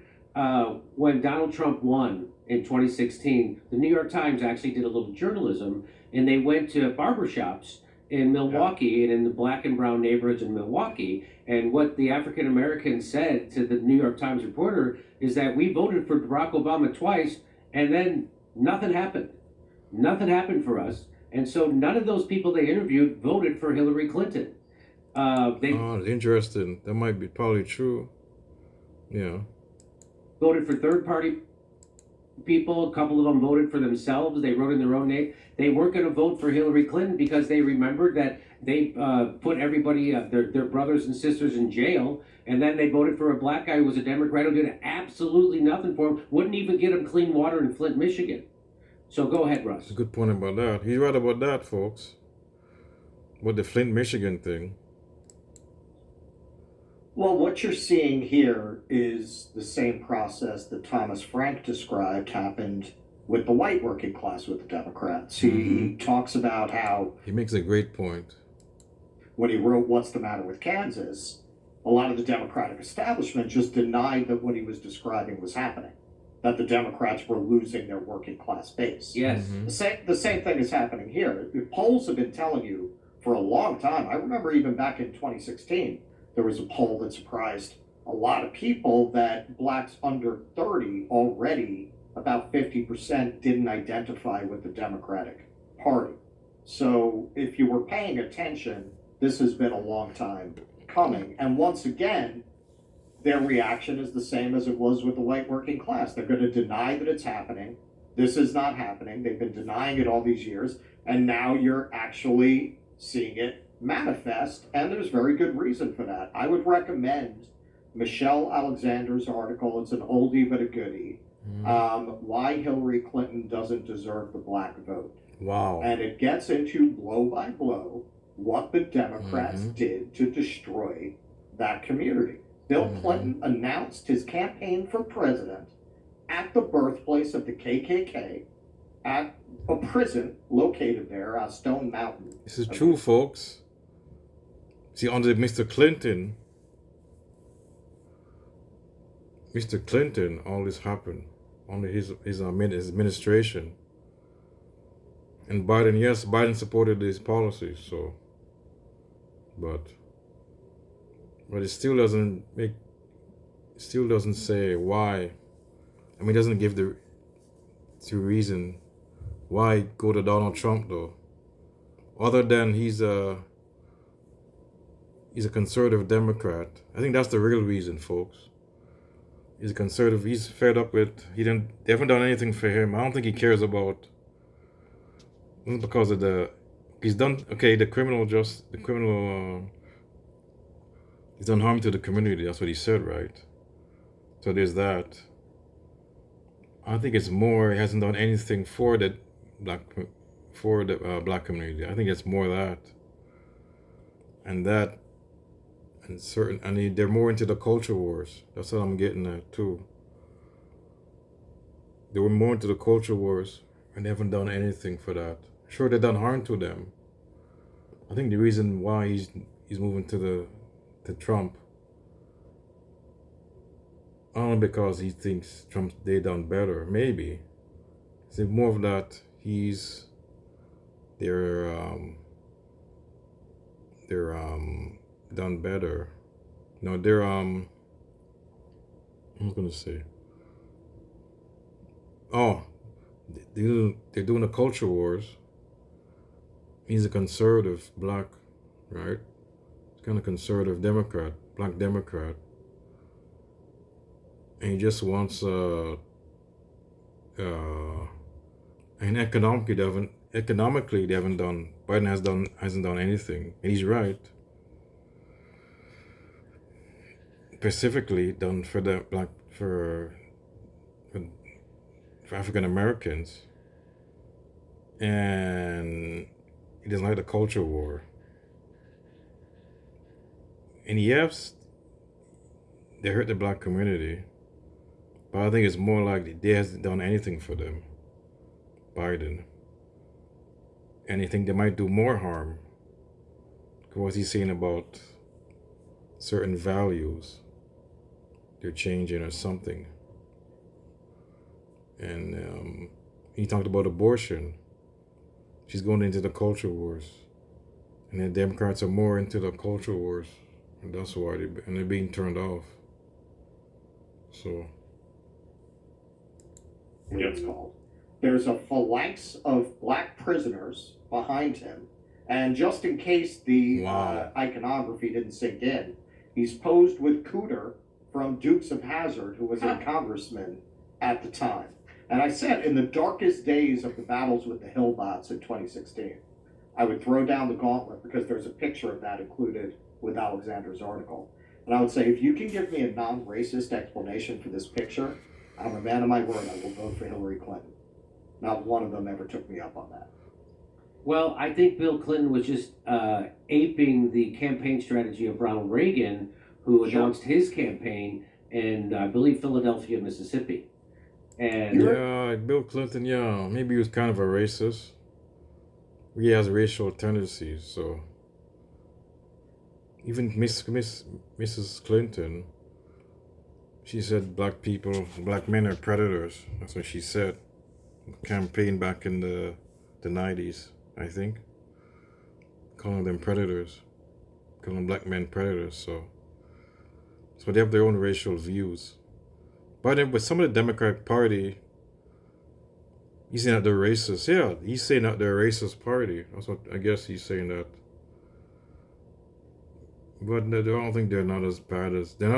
when Donald Trump won in 2016, the New York Times actually did a little journalism, and they went to barbershops in Milwaukee and in the black and brown neighborhoods in Milwaukee. And what the African Americans said to the New York Times reporter is that we voted for Barack Obama twice, and then nothing happened. Nothing happened for us. And so none of those people they interviewed voted for Hillary Clinton. Interesting. That might be probably true. Yeah. Voted for third-party people. A couple of them voted for themselves. They wrote in their own name. They weren't going to vote for Hillary Clinton because they remembered that they put everybody, their brothers and sisters in jail, and then they voted for a black guy who was a Democrat who did absolutely nothing for him, wouldn't even get him clean water in Flint, Michigan. So go ahead, Russ. That's a good point about that. He's right about that, folks. About the Flint, Michigan thing. Well, what you're seeing here is the same process that Thomas Frank described happened with the white working class with the Democrats. He talks about how... He makes a great point. When he wrote What's the Matter with Kansas, a lot of the Democratic establishment just denied that what he was describing was happening, that the Democrats were losing their working class base. Yes. The same thing is happening here. The polls have been telling you for a long time. I remember even back in 2016, there was a poll that surprised a lot of people that blacks under 30 already, about 50%, didn't identify with the Democratic Party. So if you were paying attention, this has been a long time coming. And once again, their reaction is the same as it was with the white working class. They're going to deny that it's happening. This is not happening. They've been denying it all these years. And now you're actually seeing it manifest, and there's very good reason for that. I would recommend Michelle Alexander's article. It's an oldie but a goodie. Why Hillary Clinton doesn't deserve the black vote. Wow. And it gets into blow by blow what the Democrats did to destroy that community. Bill Clinton announced his campaign for president at the birthplace of the KKK at a prison located there, Stone Mountain. This is true, folks. See, under Mr. Clinton, all this happened under his administration. And Biden supported these policies, so, but it still doesn't say why. I mean, it doesn't give the reason why go to Donald Trump though, other than he's a conservative Democrat. I think that's the real reason, folks. He's a conservative. He's fed up with. They haven't done anything for him. I don't think he cares about. Not because of he's done. Okay, the criminal He's done harm to the community. That's what he said, right? So there's that. I think it's more. He hasn't done anything for the black black community. I think it's more that, and that, and certain. They're more into the culture wars. That's what I'm getting at too. They were more into the culture wars, and they haven't done anything for that. Sure, they've done harm to them. I think the reason why he's moving to Trump, only because he thinks they done better. Maybe it's more of that they're done better. No, they're I'm gonna say. Oh, they're doing the culture wars. He's a conservative black, right? He's kind of conservative Democrat, black Democrat, and he just wants and economically they haven't done. Biden hasn't done anything, and he's right. Specifically done for the black for African Americans, and he doesn't like the culture war. And yes, they hurt the black community, but I think it's more like they hasn't done anything for them, Biden. And I think they might do more harm. What's he saying about certain values? They're changing or something. And he talked about abortion. She's going into the culture wars, and the Democrats are more into the culture wars, and that's why they're being turned off. So, It's called. There's a phalanx of black prisoners behind him, and just in case the iconography didn't sink in, he's posed with Cooter from Dukes of Hazzard, who was a congressman at the time. And I said, in the darkest days of the battles with the Hillbots in 2016, I would throw down the gauntlet because there's a picture of that included with Alexander's article. And I would say, if you can give me a non-racist explanation for this picture, I'm a man of my word, I will vote for Hillary Clinton. Not one of them ever took me up on that. Well, I think Bill Clinton was just aping the campaign strategy of Ronald Reagan, who announced his campaign in, I believe, Philadelphia, Mississippi. And yeah, Bill Clinton, yeah, maybe he was kind of a racist. He has racial tendencies, so even Mrs. Clinton, she said black men are predators. That's what she said. Campaign back in the 90s, I think. Calling them predators. Calling black men predators, so they have their own racial views. But with some of the Democratic Party, he's saying that they're racist. Yeah, he's saying that they're a racist party. That's what I guess he's saying that. But I don't think they're not as bad as the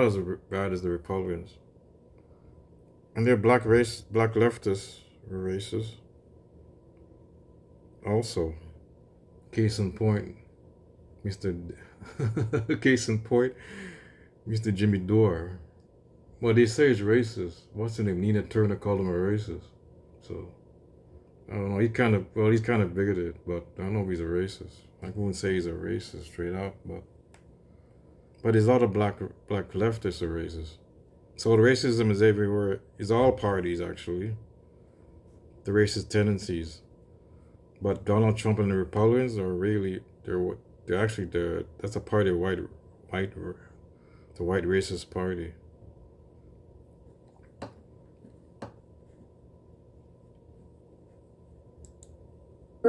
Republicans. And they're black leftists are racist. Also, case in point, Mr. Jimmy Dore. Well, they say he's racist. What's his name? Nina Turner called him a racist. So, I don't know. He's kind of bigoted, but I don't know if he's a racist. I wouldn't say he's a racist straight up, but there's a lot of black leftists are racist. So the racism is everywhere. It's all parties, actually. The racist tendencies. But Donald Trump and the Republicans are really, that's a party of it's a white racist party.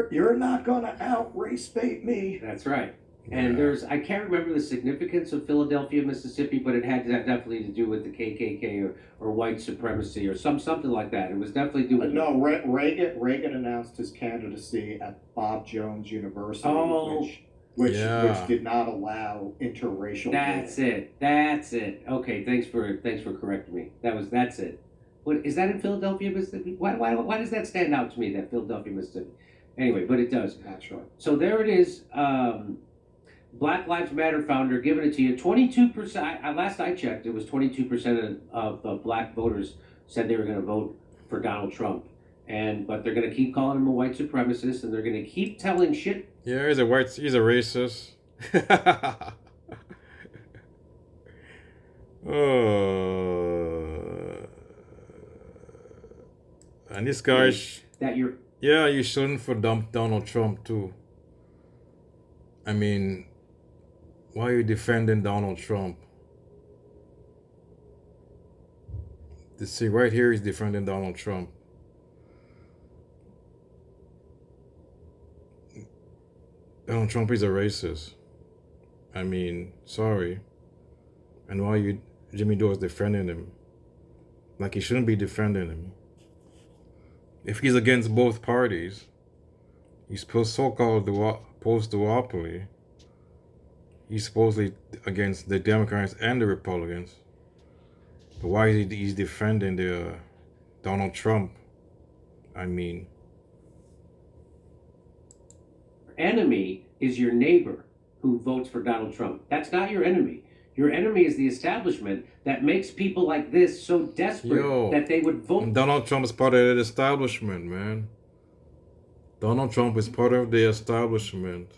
You're not going to out-race bait me. that's right. And I can't remember the significance of Philadelphia, Mississippi, but it had definitely to do with the KKK or white supremacy or something like that. It was definitely doing. No, Reagan announced his candidacy at Bob Jones University, which did not allow interracial. That's it. Okay, thanks for correcting me. That's it. What is that in Philadelphia, Mississippi? Why does that stand out to me? That Philadelphia, Mississippi. Anyway, but it does. Not sure. So there it is. Black Lives Matter founder giving it to you. 22%. Last I checked, it was 22% of black voters said they were going to vote for Donald Trump. But they're going to keep calling him a white supremacist, and they're going to keep telling shit. Yeah, he's a racist. Oh. And this guy, that you're. Yeah, you shouldn't for Donald Trump too. I mean, why are you defending Donald Trump? See, right here he's defending Donald Trump. Donald Trump is a racist. I mean, sorry. And why Jimmy Dore is defending him? Like, he shouldn't be defending him. If he's against both parties, he's so-called post-duopoly. He's supposedly against the Democrats and the Republicans. But why is he's defending the Donald Trump? I mean, enemy is your neighbor who votes for Donald Trump. That's not your enemy. Your enemy is the establishment that makes people like this so desperate that they would vote. Donald Trump is part of the establishment, man. Donald Trump is part of the establishment.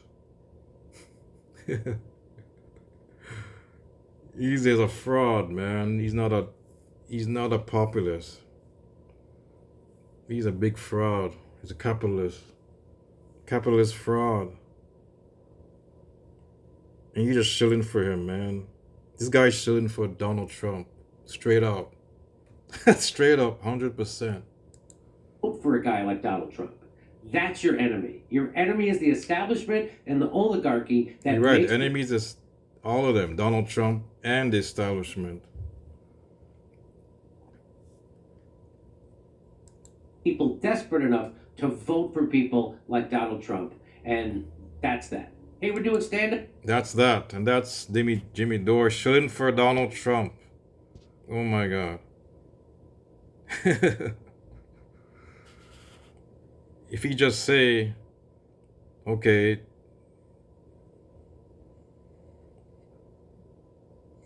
He's a fraud, man. He's not a populist. He's a big fraud. He's a capitalist fraud. And you're just shilling for him, man. This guy's shilling for Donald Trump. Straight up. Straight up, 100%. Vote for a guy like Donald Trump. That's your enemy. Your enemy is the establishment and the oligarchy that You're right. Enemies is all of them. Donald Trump and the establishment. People desperate enough to vote for people like Donald Trump. And that's that. Hey, we're doing stand-up. That's that. And that's Jimmy Dore shilling for Donald Trump. Oh my God. If he just say, okay,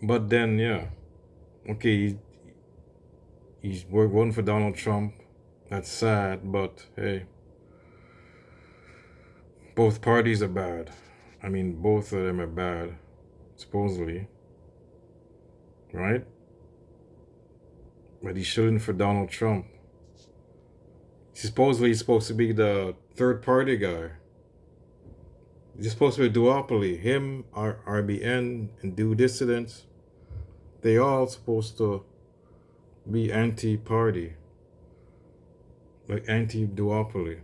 but then, yeah, okay, he's voting for Donald Trump. That's sad, but hey, both parties are bad. I mean, both of them are bad, supposedly, right? But he's shilling for Donald Trump. Supposedly he's supposed to be the third party guy. He's supposed to be a duopoly. Him, RBN, and Do Dissidents. They all supposed to be anti-party. Like anti-duopoly.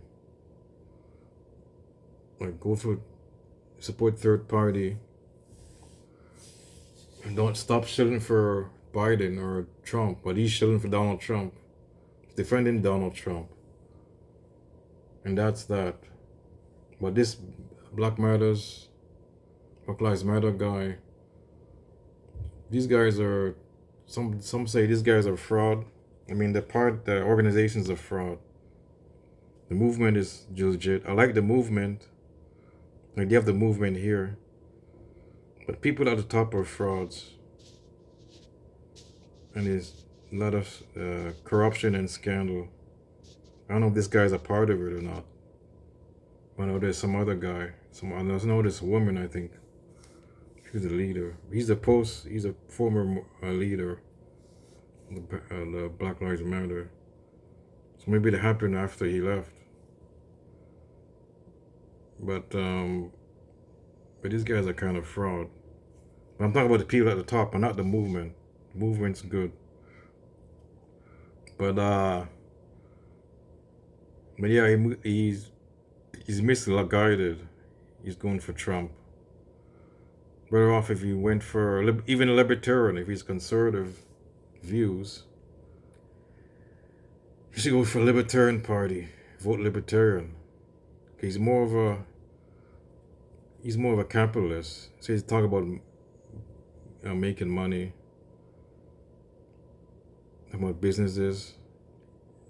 Like go for support third party. And don't stop shilling for Biden or Trump. But he's shilling for Donald Trump. He's defending Donald Trump. And that's that. But this Black Lives Matter guy, these guys are, some say these guys are fraud. I mean, the organization's a fraud. The movement is legit. I like the movement. Like, they have the movement here. But people at the top are frauds. And there's a lot of corruption and scandal. I don't know if this guy's a part of it or not. I know there's some other guy. I know this woman, I think. She's a leader. He's a former leader of the Black Lives Matter. So maybe that happened after he left. But these guys are kind of fraud. But I'm talking about the people at the top and not the movement. The movement's good. But yeah, he's misguided. He's going for Trump. Better off if he went for even a libertarian, if he's conservative views. He should go for a libertarian party. Vote libertarian. He's more of a capitalist. So he's talking about making money, about businesses.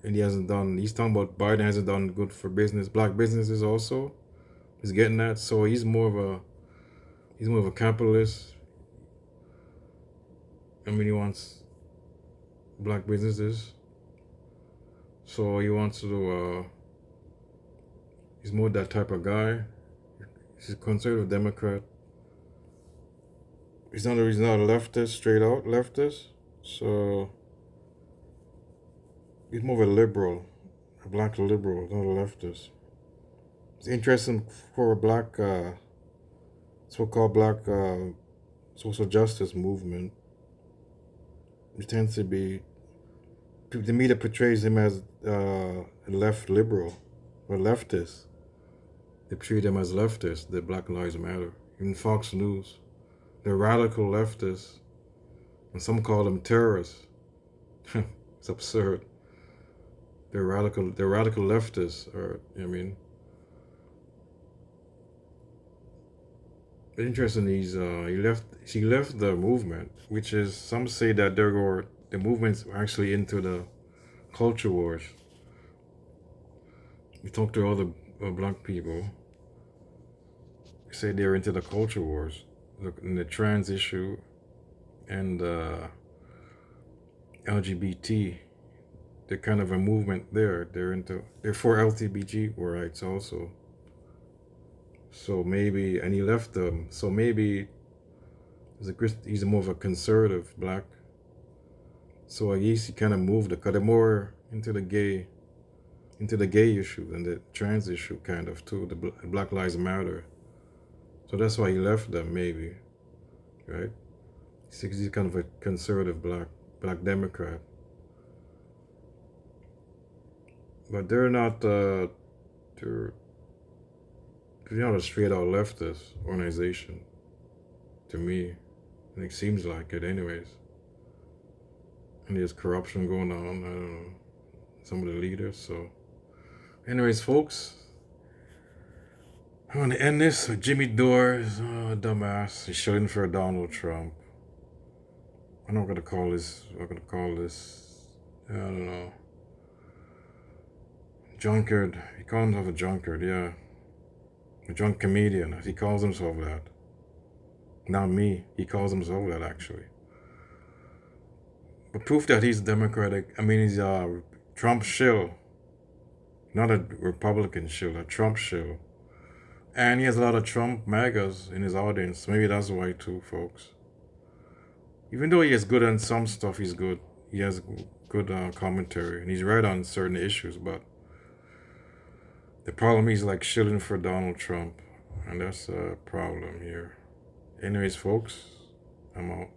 And he's talking about Biden hasn't done good for business, black businesses also. He's getting that. So he's more of He's more of a capitalist. I mean, he wants black businesses. So he wants to do, he's more that type of guy. He's a conservative Democrat. He's not a leftist, straight out leftist. So he's more of a liberal, a black liberal, not a leftist. It's interesting for a black, so-called black social justice movement. It tends to be, the media portrays him as a left liberal or leftist. They treat them as leftists, the Black Lives Matter. Even Fox News, they're radical leftists, and some call them terrorists. It's absurd. They're radical leftists, or I mean, interesting. He left the movement, which is, some say that the movement's actually into the culture wars. We talk to other black people. They say they're into the culture wars, in the trans issue, and LGBT. They're kind of a movement there. They're for LGBT rights also. So maybe, and he left them. So maybe he's more of a conservative black. So I guess he kind of moved it, because they're more into the gay issue and the trans issue kind of too, the Black Lives Matter. So that's why he left them, maybe, right? He's kind of a conservative black Democrat. But they're not a straight out leftist organization, to me. And it seems like it anyways. And there's corruption going on, I don't know, some of the leaders. So anyways, folks, I'm gonna end this with Jimmy Dore's dumbass. He's shilling for Donald Trump. I'm not gonna call this, I don't know, drunkard. He calls himself a drunkard, yeah. A drunk comedian. He calls himself that. Not me. He calls himself that, actually. But proof that he's Democratic, he's a Trump shill. Not a Republican shill, a Trump shill. And he has a lot of Trump MAGAs in his audience. Maybe that's why too, folks. Even though he is good on some stuff, he's good. He has good commentary. And he's right on certain issues, but the problem is like shilling for Donald Trump. And that's a problem here. Anyways, folks, I'm out.